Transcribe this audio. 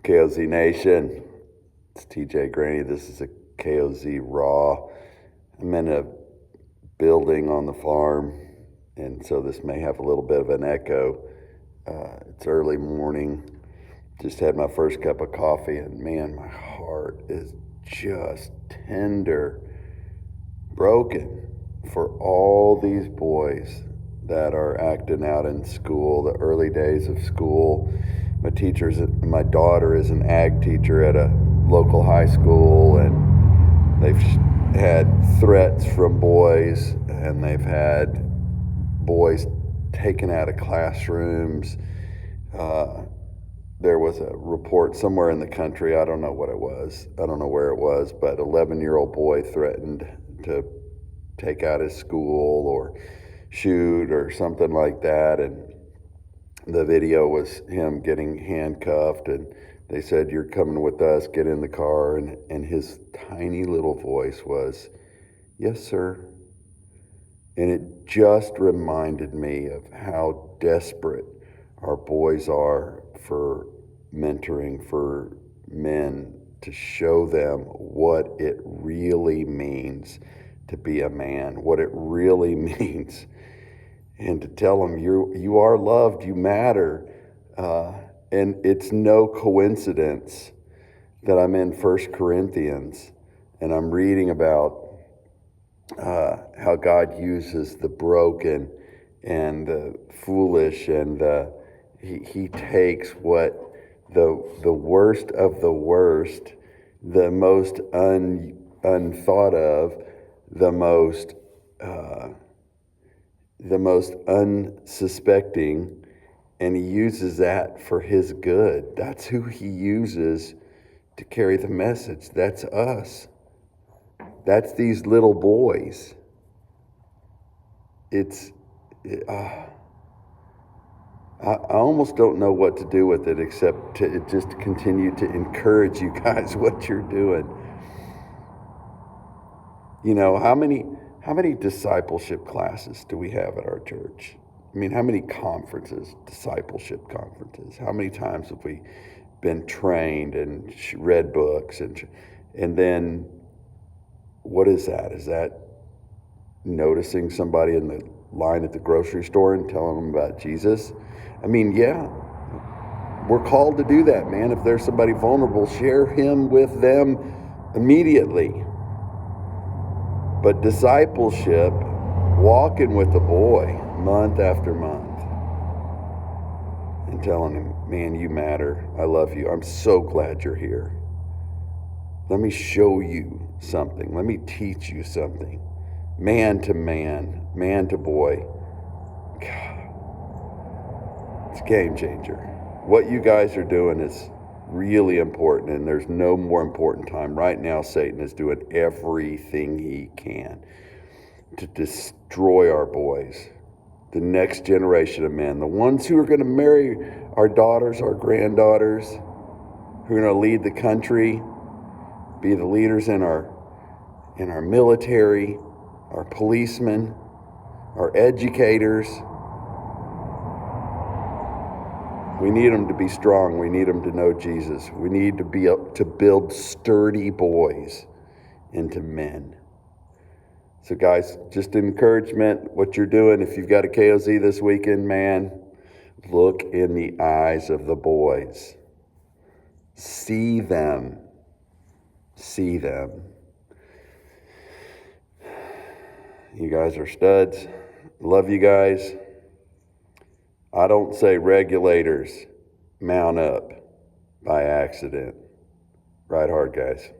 KOZ Nation, it's TJ Greaney. This is a KOZ Raw. I'm in a building on the farm, and so this may have a little bit of an echo. It's early morning. Just had my first cup of coffee, and man, my heart is just tender, broken for all these boys that are acting out in school, the early days of school. My daughter is an ag teacher at a local high school, and they've had threats from boys, and they've had boys taken out of classrooms. There was a report somewhere in the country, I don't know what it was, I don't know where it was, but an 11-year-old boy threatened to take out his school or shoot or something like that, and the video was him getting handcuffed, and they said, "You're coming with us, get in the car," and his tiny little voice was, "Yes, sir." And it just reminded me of how desperate our boys are for mentoring, for men, to show them what it really means to be a man, what it really means, and to tell them you are loved, you matter. And it's no coincidence that I'm in 1 Corinthians and I'm reading about how God uses the broken and the foolish, and he takes what the worst of the worst, the most unthought of, the most unsuspecting, and he uses that for his good. That's who he uses to carry the message. That's us. That's these little boys. I almost don't know what to do with it except to just continue to encourage you guys what you're doing. You know, how many discipleship classes do we have at our church? I mean, how many conferences, discipleship conferences? How many times have we been trained and read books? And then what is that? Is that noticing somebody in the line at the grocery store and telling them about Jesus? I mean, yeah, we're called to do that, man. If there's somebody vulnerable, share him with them immediately. But discipleship, walking with the boy month after month and telling him, man, you matter. I love you. I'm so glad you're here. Let me show you something. Let me teach you something. Man to man, man to boy. God, it's a game changer. What you guys are doing is really important, and there's no more important time. Right now, Satan is doing everything he can to destroy our boys, the next generation of men, the ones who are going to marry our daughters, our granddaughters, who are going to lead the country, be the leaders in our military, our policemen, our educators. We need them to be strong. We need them to know Jesus. We need to be able to build sturdy boys into men. So guys, just encouragement, what you're doing. If you've got a KOZ this weekend, man, look in the eyes of the boys. See them. See them. You guys are studs. Love you guys. I don't say regulators mount up by accident. Ride hard, guys.